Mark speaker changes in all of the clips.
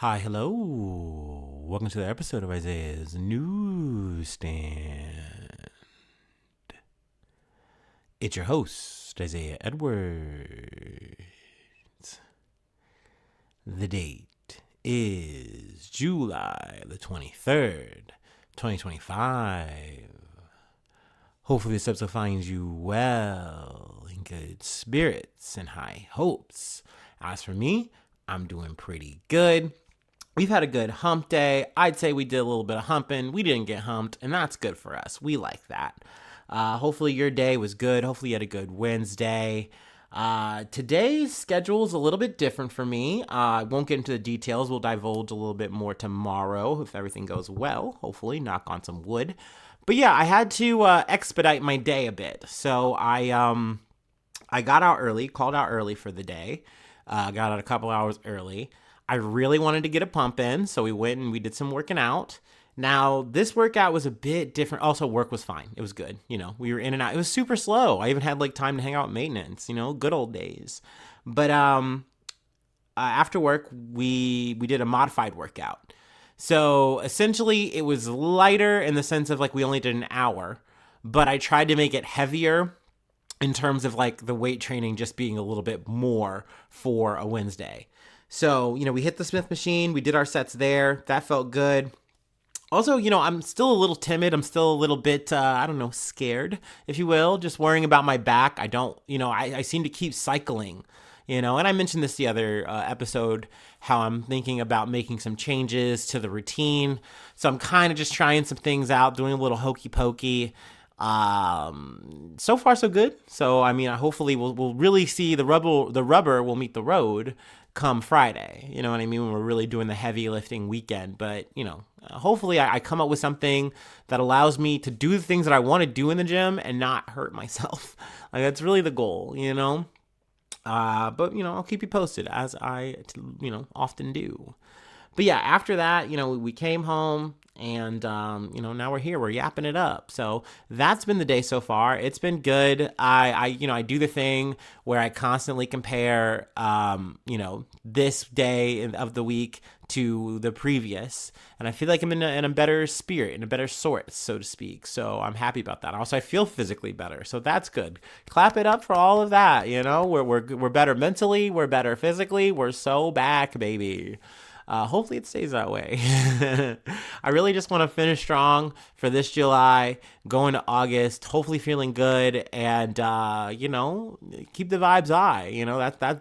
Speaker 1: Hi, hello. Welcome to the episode of Isaiah's Newsstand. It's your host, Isaiah Edwards. The date is July the 23rd, 2025. Hopefully this episode finds you well, in good spirits and high hopes. As for me, I'm doing pretty good. We've had a good hump day. I'd say we did a little bit of humping. We didn't get humped, and that's good for us. We like that. Hopefully your day was good. Hopefully you had a good Wednesday. Today's schedule is a little bit different for me. I won't get into the details. We'll divulge a little bit more tomorrow if everything goes well. Hopefully, knock on some wood. But yeah, I had to expedite my day a bit. So I got out early, called out early for the day. Got out a couple hours early. I really wanted to get a pump in, so we went and we did some working out. Now, this workout was a bit different. Also, work was fine. It was good. We were in and out. It was super slow. I even had time to hang out with maintenance, good old days. But after work, we did a modified workout. So essentially, it was lighter in the sense of we only did an hour, but I tried to make it heavier in terms of the weight training just being a little bit more for a Wednesday. So, we hit the Smith machine. We did our sets there. That felt good. Also, I'm still a little timid. I'm still a little bit, scared, if you will, just worrying about my back. I don't, I seem to keep cycling, and I mentioned this the other episode, how I'm thinking about making some changes to the routine. So I'm kind of just trying some things out, doing a little hokey pokey. So far so good. So, hopefully we'll really see the rubber will meet the road come Friday. You know what I mean? When we're really doing the heavy lifting weekend. But, hopefully I come up with something that allows me to do the things that I want to do in the gym and not hurt myself. That's really the goal, but, I'll keep you posted as I, often do. But yeah, after that, we came home and, now we're here, we're yapping it up. So that's been the day so far. It's been good. I do the thing where I constantly compare, this day of the week to the previous. And I feel like I'm in a better spirit, in a better sort, so to speak. So I'm happy about that. Also, I feel physically better. So that's good. Clap it up for all of that. We're better mentally. We're better physically. We're so back, baby. Hopefully it stays that way. I really just want to finish strong for this July, going to August, hopefully feeling good, and keep the vibes high.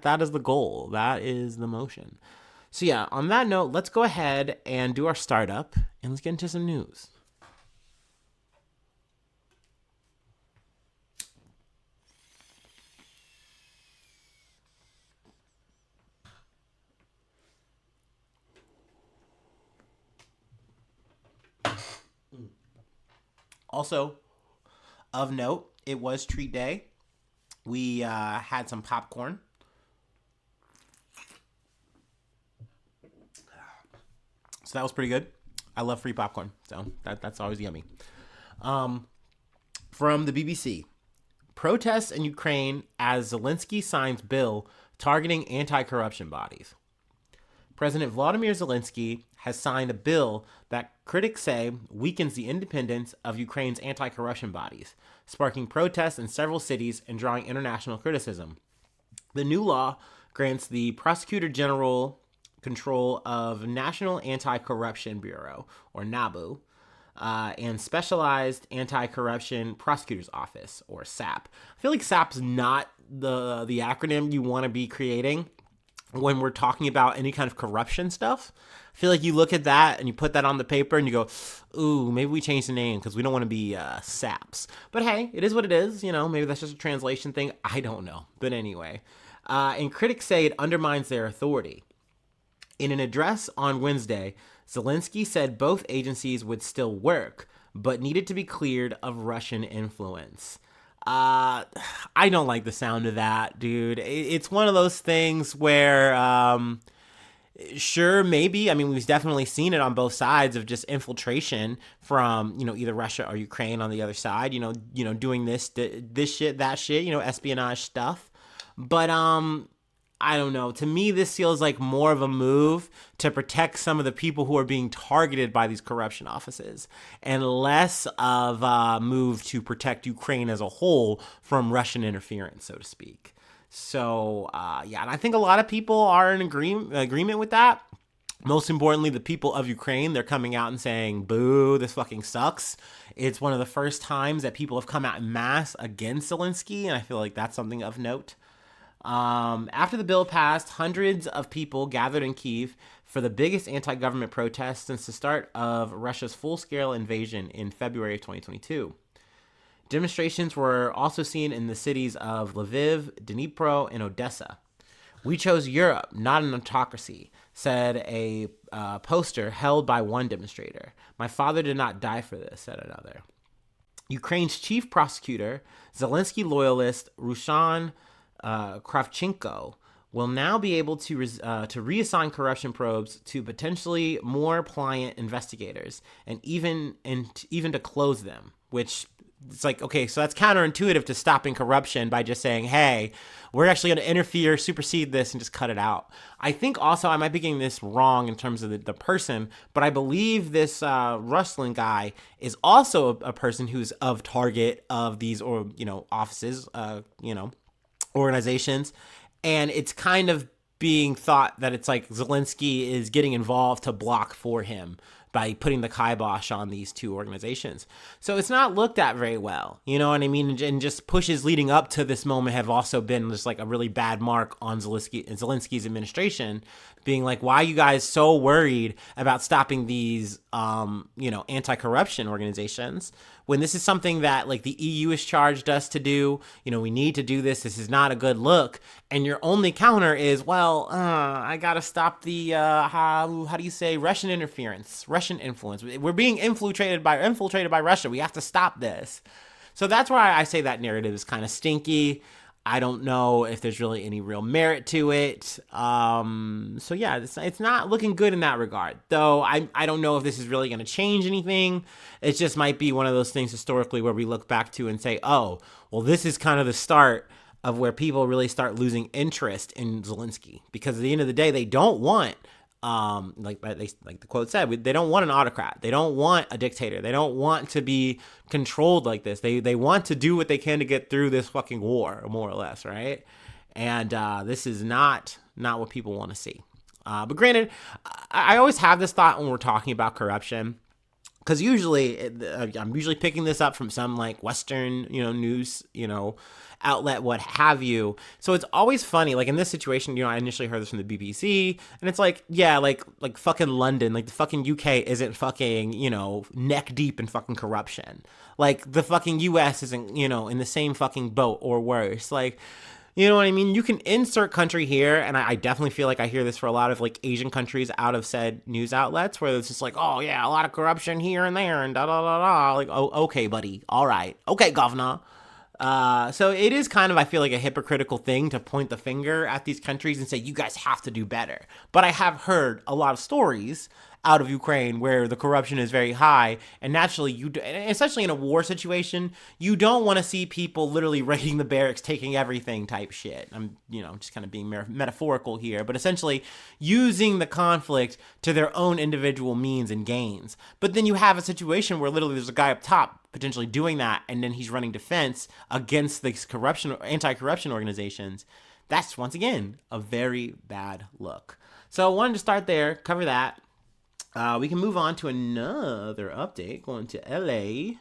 Speaker 1: That is the goal. That is the motion. So yeah, on that note, let's go ahead and do our startup, and let's get into some news. Also, of note, it was treat day. We had some popcorn. So that was pretty good. I love free popcorn, so that's always yummy. From the BBC, protests in Ukraine as Zelensky signs bill targeting anti-corruption bodies. President Vladimir Zelensky has signed a bill that critics say weakens the independence of Ukraine's anti-corruption bodies, sparking protests in several cities and drawing international criticism. The new law grants the Prosecutor General control of National Anti-Corruption Bureau, or NABU, and Specialized Anti-Corruption Prosecutor's Office, or SAP. I feel like SAP's not the acronym you want to be creating when we're talking about any kind of corruption stuff. I feel like you look at that and you put that on the paper and you go, ooh, maybe we change the name because we don't want to be SAPs. But hey, it is what it is. Maybe that's just a translation thing. I don't know. But anyway, and critics say it undermines their authority. In an address on Wednesday, Zelensky said both agencies would still work, but needed to be cleared of Russian influence. I don't like the sound of that, dude. It's one of those things where, sure, maybe. We've definitely seen it on both sides of just infiltration from, either Russia or Ukraine on the other side, doing this shit, that shit, espionage stuff. But I don't know. To me, this feels like more of a move to protect some of the people who are being targeted by these corruption offices and less of a move to protect Ukraine as a whole from Russian interference, so to speak. So, yeah, and I think a lot of people are in agreement with that. Most importantly, the people of Ukraine, they're coming out and saying, boo, this fucking sucks. It's one of the first times that people have come out in mass against Zelensky, and I feel like that's something of note. After the bill passed, hundreds of people gathered in Kyiv for the biggest anti-government protest since the start of Russia's full-scale invasion in February of 2022. Demonstrations were also seen in the cities of Lviv, Dnipro, and Odessa. We chose Europe, not an autocracy, said a poster held by one demonstrator. My father did not die for this, said another. Ukraine's chief prosecutor, Zelensky loyalist Ruslan Kravchenko, will now be able to reassign corruption probes to potentially more pliant investigators and even to close them, which it's like, okay, so that's counterintuitive to stopping corruption by just saying, hey, we're actually going to interfere, supersede this, and just cut it out. I think also I might be getting this wrong in terms of the person, but I believe this Ruslan guy is also a person who's of target of these, or, offices, organizations. And it's kind of being thought that it's like Zelensky is getting involved to block for him by putting the kibosh on these two organizations. So it's not looked at very well. You know what I mean? And just pushes leading up to this moment have also been just like a really bad mark on Zelensky's administration, being like, why are you guys so worried about stopping these, anti-corruption organizations when this is something that like the EU has charged us to do? We need to do this. This is not a good look. And your only counter is, well, I got to stop the, how do you say, Russian interference, Russian influence. We're being infiltrated by Russia. We have to stop this. So that's why I say that narrative is kind of stinky. I don't know if there's really any real merit to it. So yeah, it's not looking good in that regard. Though I don't know if this is really going to change anything. It just might be one of those things historically where we look back to and say, oh, well, this is kind of the start of where people really start losing interest in Zelensky. Because at the end of the day, they don't want, like the quote said, they don't want an autocrat. They don't want a dictator. They don't want to be controlled like this. They want to do what they can to get through this fucking war, more or less, right? And this is not what people want to see. But granted, I always have this thought when we're talking about corruption, because usually I'm picking this up from some like Western, news, outlet, what have you. So it's always funny. Like in this situation, I initially heard this from the BBC, and it's like, yeah, like fucking London, like the fucking UK isn't fucking, neck deep in fucking corruption. Like the fucking US isn't, in the same fucking boat or worse. Like, you know what I mean? You can insert country here, and I definitely feel like I hear this for a lot of like Asian countries out of said news outlets, where it's just like, oh yeah, a lot of corruption here and there, and da da da da. Like, oh, okay, buddy, all right, okay, governor. So it is kind of, I feel like, a hypocritical thing to point the finger at these countries and say, you guys have to do better. But I have heard a lot of stories out of Ukraine where the corruption is very high, and naturally, especially in a war situation, you don't want to see people literally raiding the barracks, taking everything type shit. I'm, just kind of being metaphorical here, but essentially using the conflict to their own individual means and gains. But then you have a situation where literally there's a guy up top potentially doing that, and then he's running defense against these anti-corruption organizations. That's, once again, a very bad look. So I wanted to start there, cover that. We can move on to another update, going to LA.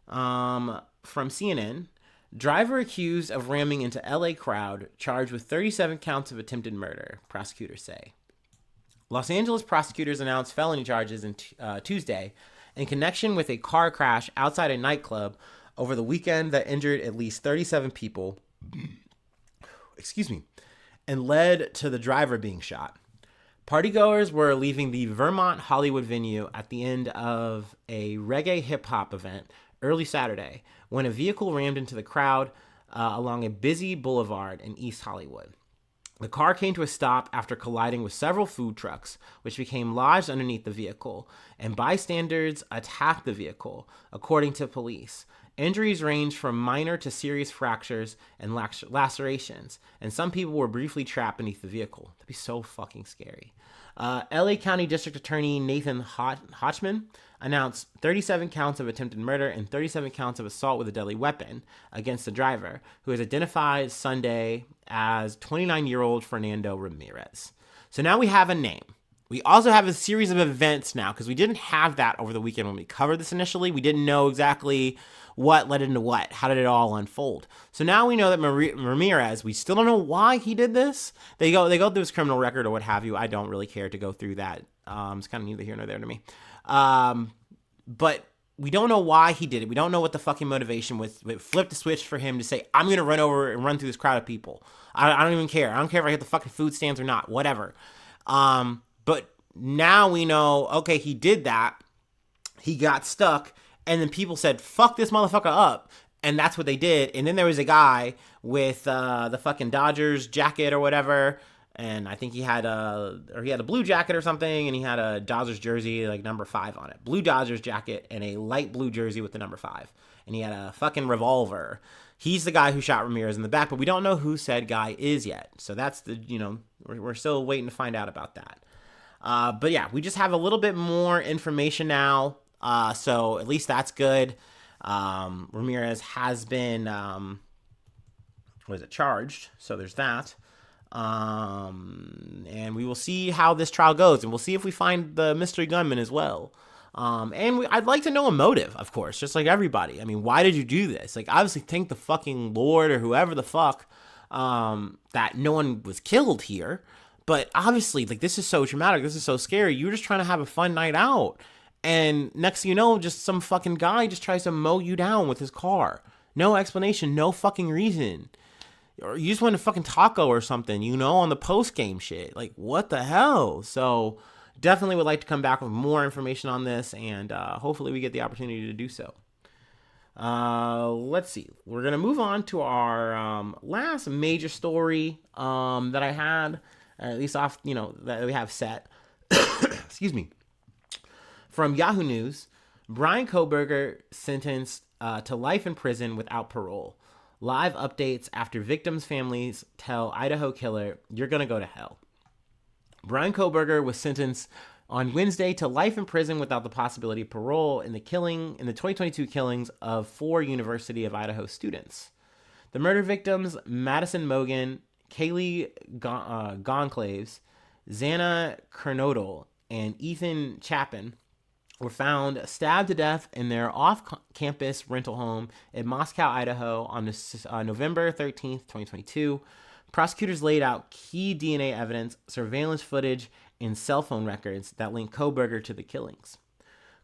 Speaker 1: From CNN, driver accused of ramming into LA crowd, charged with 37 counts of attempted murder, prosecutors say. Los Angeles prosecutors announced felony charges on Tuesday in connection with a car crash outside a nightclub over the weekend that injured at least 37 people, and led to the driver being shot. Partygoers were leaving the Vermont Hollywood venue at the end of a reggae hip-hop event early Saturday when a vehicle rammed into the crowd along a busy boulevard in East Hollywood. The car came to a stop after colliding with several food trucks, which became lodged underneath the vehicle, and bystanders attacked the vehicle, according to police. Injuries range from minor to serious fractures and lacerations, and some people were briefly trapped beneath the vehicle. That'd be so fucking scary. LA County District Attorney Nathan Hotchman announced 37 counts of attempted murder and 37 counts of assault with a deadly weapon against the driver, who is identified Sunday as 29-year-old Fernando Ramirez. So now we have a name. We also have a series of events now, because we didn't have that over the weekend when we covered this initially. We didn't know exactly what led into what. How did it all unfold? So now we know that Ramirez, we still don't know why he did this. They go through his criminal record or what have you. I don't really care to go through that. It's kind of neither here nor there to me. But we don't know why he did it. We don't know what the fucking motivation was. It flipped the switch for him to say, I'm going to run over and run through this crowd of people. I don't even care. I don't care if I hit the fucking food stands or not. Whatever. But now we know, okay, he did that. He got stuck. And then people said, fuck this motherfucker up. And that's what they did. And then there was a guy with the fucking Dodgers jacket or whatever. And I think he had a blue jacket or something. And he had a Dodgers jersey, like number 5 on it. Blue Dodgers jacket and a light blue jersey with the number 5. And he had a fucking revolver. He's the guy who shot Ramirez in the back. But we don't know who said guy is yet. So that's we're still waiting to find out about that. But yeah, we just have a little bit more information now. So at least that's good. Ramirez has been, charged. So there's that. And we will see how this trial goes, and we'll see if we find the mystery gunman as well. I'd like to know a motive, of course, just like everybody. I mean, why did you do this? Like, obviously thank the fucking Lord or whoever the fuck, that no one was killed here. But obviously, like, this is so traumatic. This is so scary. You're just trying to have a fun night out. And next thing you know, just some fucking guy just tries to mow you down with his car. No explanation, no fucking reason. Or you just want a fucking taco or something, on the post-game shit. Like, what the hell? So, definitely would like to come back with more information on this, and hopefully we get the opportunity to do so. Let's see. We're going to move on to our last major story that I had, at least off, that we have set. Excuse me. From Yahoo News, Brian Kohberger sentenced to life in prison without parole. Live updates after victims' families tell Idaho killer, you're going to go to hell. Brian Kohberger was sentenced on Wednesday to life in prison without the possibility of parole in the 2022 killings of 4 University of Idaho students. The murder victims, Madison Mogan, Kaylee Gonclaves, Xana Kernodle, and Ethan Chapin, were found stabbed to death in their off-campus rental home in Moscow, Idaho on November 13th, 2022. Prosecutors laid out key DNA evidence, surveillance footage, and cell phone records that link Kohberger to the killings.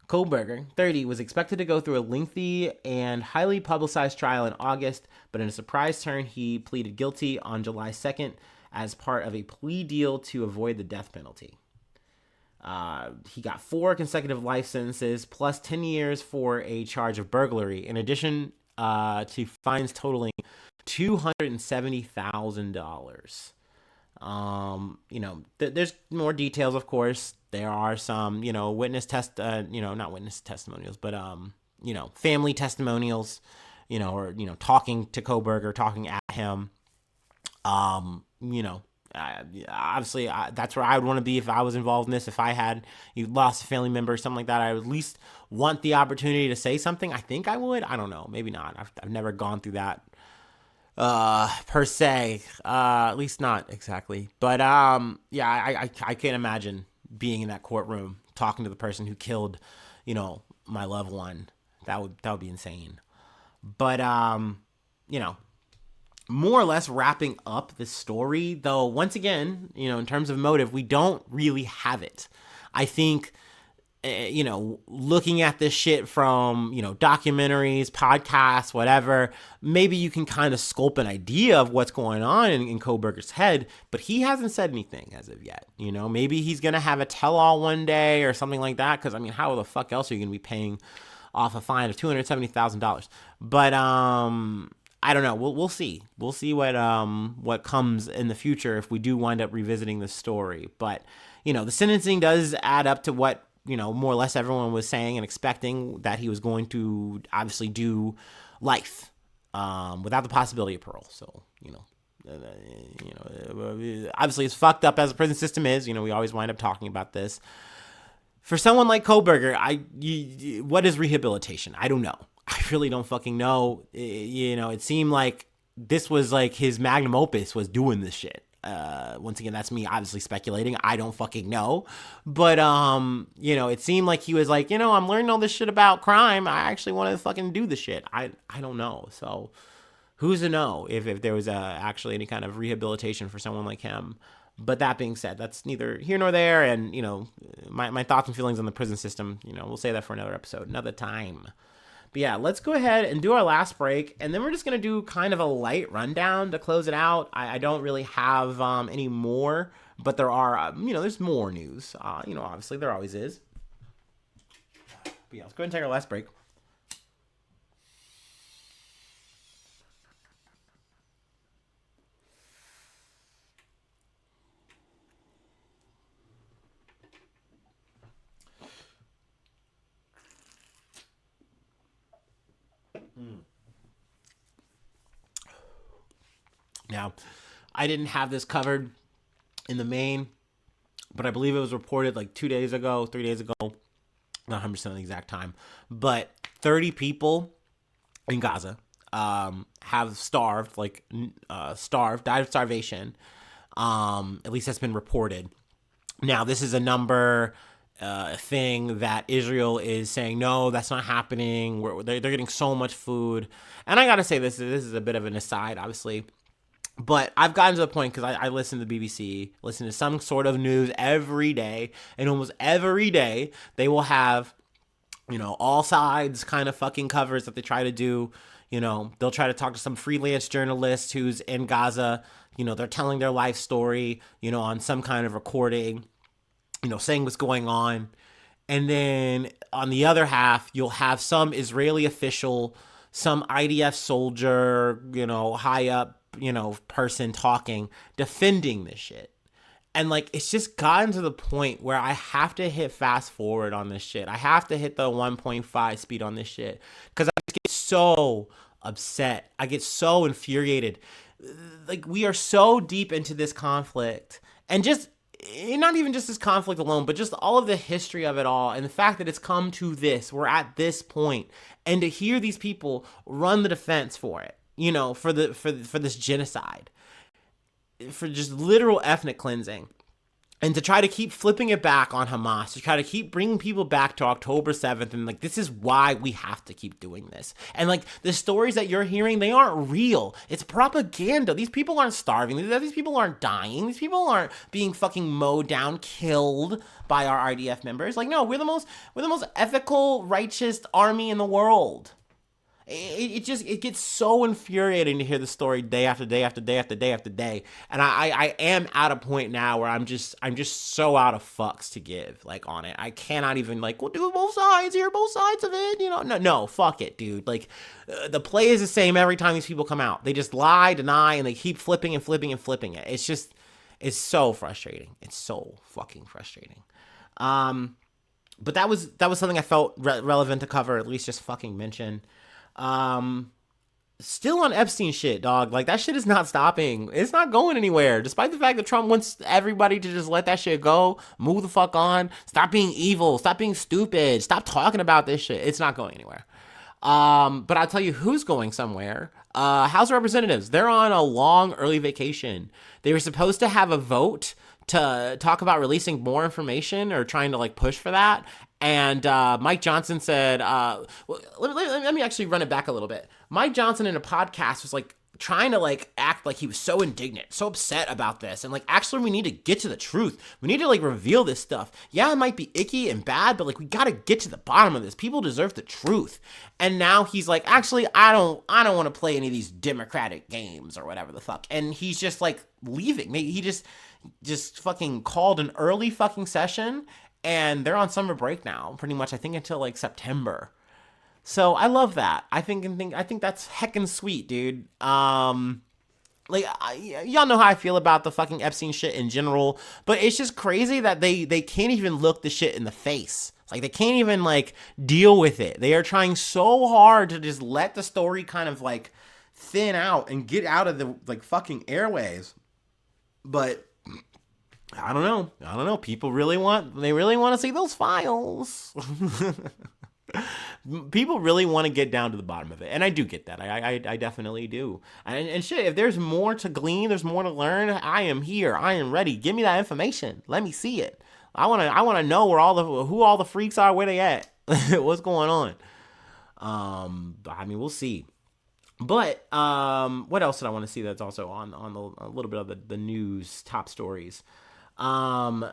Speaker 1: Kohberger, 30, was expected to go through a lengthy and highly publicized trial in August, but in a surprise turn, he pleaded guilty on July 2nd as part of a plea deal to avoid the death penalty. He got 4 consecutive life sentences plus 10 years for a charge of burglary, in addition to fines totaling $270,000. There's more details, of course. There are some, not witness testimonials, but, family testimonials, or, talking to Kohberger, talking at him, obviously, that's where I would want to be if I was involved in this. If I had lost a family member or something like that, I would at least want the opportunity to say something. I think I would. I don't know. Maybe not. I've never gone through that per se. At least not exactly. But I can't imagine being in that courtroom talking to the person who killed, my loved one. That would be insane. But more or less wrapping up the story, though, once again, in terms of motive, we don't really have it. I think, looking at this shit from, documentaries, podcasts, whatever, maybe you can kind of sculpt an idea of what's going on in Kohberger's head, but he hasn't said anything as of yet. Maybe he's going to have a tell-all one day or something like that, because, how the fuck else are you going to be paying off a fine of $270,000? But, I don't know. We'll see. We'll see what comes in the future if we do wind up revisiting the story. But, the sentencing does add up to what, more or less everyone was saying and expecting, that he was going to obviously do life, without the possibility of parole. So, obviously it's fucked up as the prison system is. We always wind up talking about this. For someone like Kohberger, what is rehabilitation? I don't know. I really don't fucking know. It seemed like this was like his magnum opus was doing this shit. Once again, that's me obviously speculating. I don't fucking know. But, it seemed like he was like, I'm learning all this shit about crime. I actually want to fucking do the shit. I don't know. So who's to know if there was actually any kind of rehabilitation for someone like him. But that being said, that's neither here nor there. And, my thoughts and feelings on the prison system, we'll say that for another episode, another time. But yeah, let's go ahead and do our last break. And then we're just going to do kind of a light rundown to close it out. I don't really have any more, but there are, there's more news. Obviously there always is. But yeah, let's go ahead and take our last break. Now, I didn't have this covered in the main, but I believe it was reported like 3 days ago, not 100% of the exact time, but 30 people in Gaza have starved, died of starvation. At least that's been reported. Now, this is a number thing that Israel is saying, no, that's not happening. They're getting so much food. And I got to say, this is a bit of an aside, obviously. But I've gotten to the point, because I listen to the BBC, listen to some sort of news every day, and almost every day they will have, all sides kind of fucking covers that they try to do. They'll try to talk to some freelance journalist who's in Gaza. They're telling their life story, on some kind of recording, saying what's going on. And then on the other half, you'll have some Israeli official, some IDF soldier, high up, person talking, defending this shit. And it's just gotten to the point where I have to hit fast forward on this shit. I have to hit the 1.5 speed on this shit, because I just get so upset. I get so infuriated. We are so deep into this conflict, and just not even just this conflict alone, but just all of the history of it all, and the fact that it's come to this, we're at this point, and to hear these people run the defense for it, for this genocide, for just literal ethnic cleansing, and to try to keep flipping it back on Hamas, to try to keep bringing people back to October 7th, and this is why we have to keep doing this. And the stories that you're hearing, they aren't real. It's propaganda. These people aren't starving. These people aren't dying. These people aren't being fucking mowed down, killed by our RDF members. No, we're the most ethical, righteous army in the world. It gets so infuriating to hear the story day after day after day after day after day. And I am at a point now where I'm just so out of fucks to give on it. I cannot even we'll do both sides here, both sides of it, no, fuck it, dude. The play is the same every time these people come out. They just lie, deny, and they keep flipping and flipping and flipping it. It's so frustrating. It's so fucking frustrating. But that was something I felt relevant to cover, at least just fucking mention. Still on Epstein shit, dog. That shit is not stopping. It's not going anywhere. Despite the fact that Trump wants everybody to just let that shit go, move the fuck on, stop being evil, stop being stupid, stop talking about this shit. It's not going anywhere. But I'll tell you who's going somewhere. House of Representatives, they're on a long early vacation. They were supposed to have a vote to talk about releasing more information or trying to push for that. And Mike Johnson said, let me actually run it back a little bit. Mike Johnson in a podcast was trying to act like he was so indignant, so upset about this. And actually we need to get to the truth. We need to reveal this stuff. Yeah, it might be icky and bad, but we got to get to the bottom of this. People deserve the truth. And now he's actually, I don't want to play any of these democratic games or whatever the fuck. And he's just leaving. Maybe he just fucking called an early fucking session. And they're on summer break now, pretty much, I think, until September. So I love that. I think that's heckin' sweet, dude. Like, y'all know how I feel about the fucking Epstein shit in general, but it's just crazy that they can't even look the shit in the face. Like, they can't even, like, deal with it. They are trying so hard to just let the story kind of, like, thin out and get out of the, like, fucking airways. But I don't know. People really want to see those files. People really want to get down to the bottom of it, and I do get that. I definitely do. And shit, if there's more to glean, there's more to learn, I am here. I am ready. Give me that information. Let me see it. I wanna know where who all the freaks are, where they at, what's going on. I mean, we'll see. But what else did I want to see that's also on a little bit of the news top stories? Talking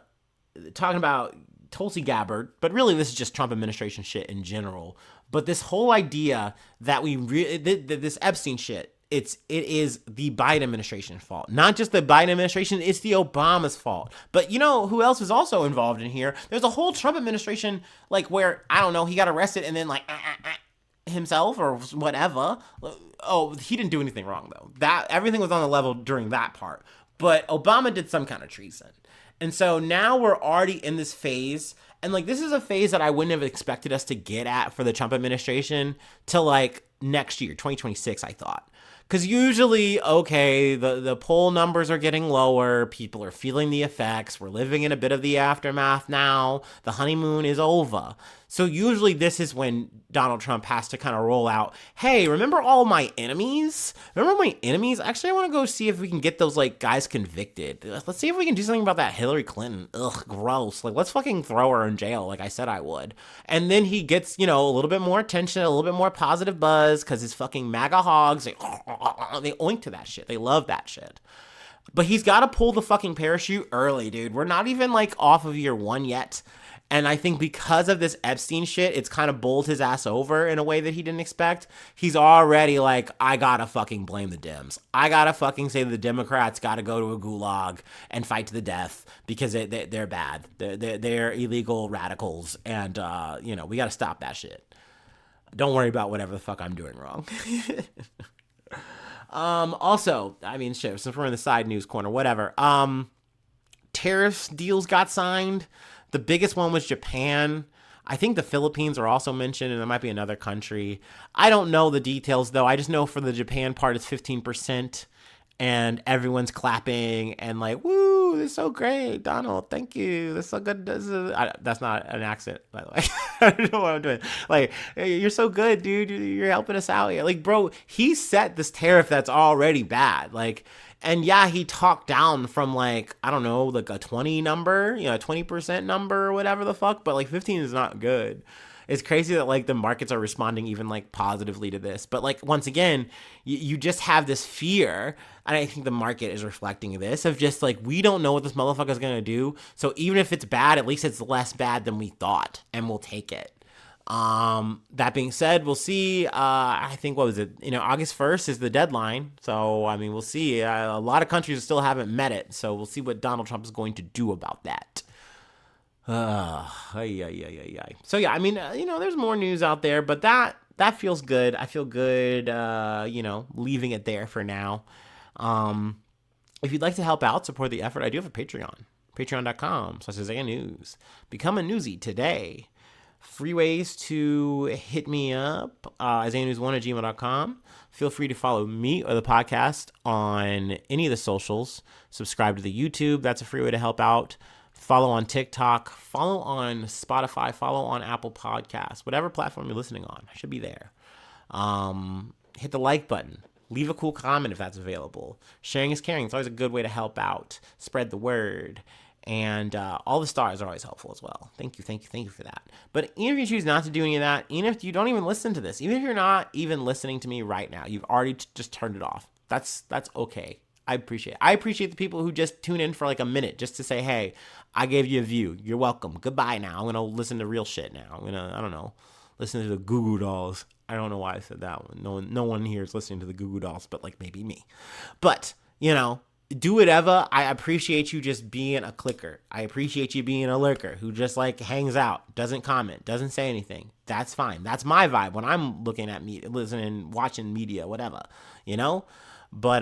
Speaker 1: about Tulsi Gabbard, but really this is just Trump administration shit in general. But this whole idea that this Epstein shit, it is the Biden administration's fault. Not just the Biden administration, it's the Obama's fault. But you know who else is also involved in here? There's a whole Trump administration, like, where, I don't know, he got arrested and then, like, himself or whatever. Oh, he didn't do anything wrong, though. That everything was on the level during that part. But Obama did some kind of treason. And so now we're already in this phase. And, like, this is a phase that I wouldn't have expected us to get at for the Trump administration till, like, next year, 2026, I thought. Because usually, okay, the poll numbers are getting lower. People are feeling the effects. We're living in a bit of the aftermath now. The honeymoon is over. So usually this is when Donald Trump has to kind of roll out, hey, remember all my enemies? Remember my enemies? Actually, I want to go see if we can get those, like, guys convicted. Let's see if we can do something about that Hillary Clinton. Ugh, gross. Like, let's fucking throw her in jail like I said I would. And then he gets, you know, a little bit more attention, a little bit more positive buzz because his fucking MAGA hogs, they oink to that shit. They love that shit. But he's got to pull the fucking parachute early, dude. We're not even, like, off of year one yet. And I think because of this Epstein shit, it's kind of bowled his ass over in a way that he didn't expect. He's already like, I gotta fucking blame the Dems. I gotta fucking say the Democrats gotta go to a gulag and fight to the death because they're bad. They're illegal radicals. And, you know, we gotta stop that shit. Don't worry about whatever the fuck I'm doing wrong. Also, I mean, shit, since we're in the side news corner, whatever. Tariffs deals got signed. The biggest one was Japan. I think the Philippines are also mentioned, and there might be another country. I don't know the details, though. I just know for the Japan part, it's 15%, and everyone's clapping and like, woo, this is so great, Donald, thank you. That's so good. That's not an accent, by the way. I don't know what I'm doing. Like, hey, you're so good, dude. You're helping us out here. Like, bro, he set this tariff that's already bad. Like, and yeah, he talked down from, like, I don't know, like a 20 number, you know, a 20% number or whatever the fuck, but like 15 is not good. It's crazy that, like, the markets are responding even, like, positively to this. But, like, once again, you just have this fear, and I think the market is reflecting this, of just, like, we don't know what this motherfucker's gonna do, so even if it's bad, at least it's less bad than we thought, and we'll take it. That being said, we'll see. I think, what was it? You know, August 1st is the deadline. So, I mean, we'll see. A lot of countries still haven't met it. So we'll see what Donald Trump is going to do about that. So yeah, I mean, you know, there's more news out there, but that feels good. I feel good, you know, leaving it there for now. If you'd like to help out, support the effort, I do have a Patreon. Patreon.com/IsaiahNews. Become a newsie today. Free ways to hit me up, IsaiahNews1@gmail.com. Feel free to follow me or the podcast on any of the socials. Subscribe to the YouTube. That's a free way to help out. Follow on TikTok. Follow on Spotify. Follow on Apple Podcasts. Whatever platform you're listening on, I should be there. Hit the like button. Leave a cool comment if that's available. Sharing is caring. It's always a good way to help out. Spread the word. And all the stars are always helpful as well. Thank you for that. But even if you choose not to do any of that, even if you don't even listen to this, even if you're not even listening to me right now, you've already just turned it off. That's okay. I appreciate the people who just tune in for like a minute just to say, hey, I gave you a view. You're welcome. Goodbye now. I'm going to listen to real shit now. I'm going to, I don't know, listen to the Goo Goo Dolls. I don't know why I said that one. No one here is listening to the Goo Goo Dolls, but like maybe me. But, you know, do whatever. I appreciate you just being a clicker. I appreciate you being a lurker who just like hangs out, doesn't comment, doesn't say anything. That's fine. That's my vibe when I'm looking at media, listening, watching media, whatever, you know? But,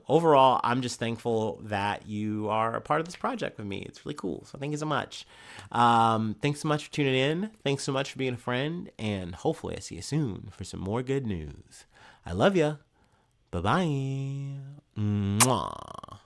Speaker 1: overall, I'm just thankful that you are a part of this project with me. It's really cool. So thank you so much. Thanks so much for tuning in. Thanks so much for being a friend. And hopefully I see you soon for some more good news. I love ya. Bye-bye. Mwah.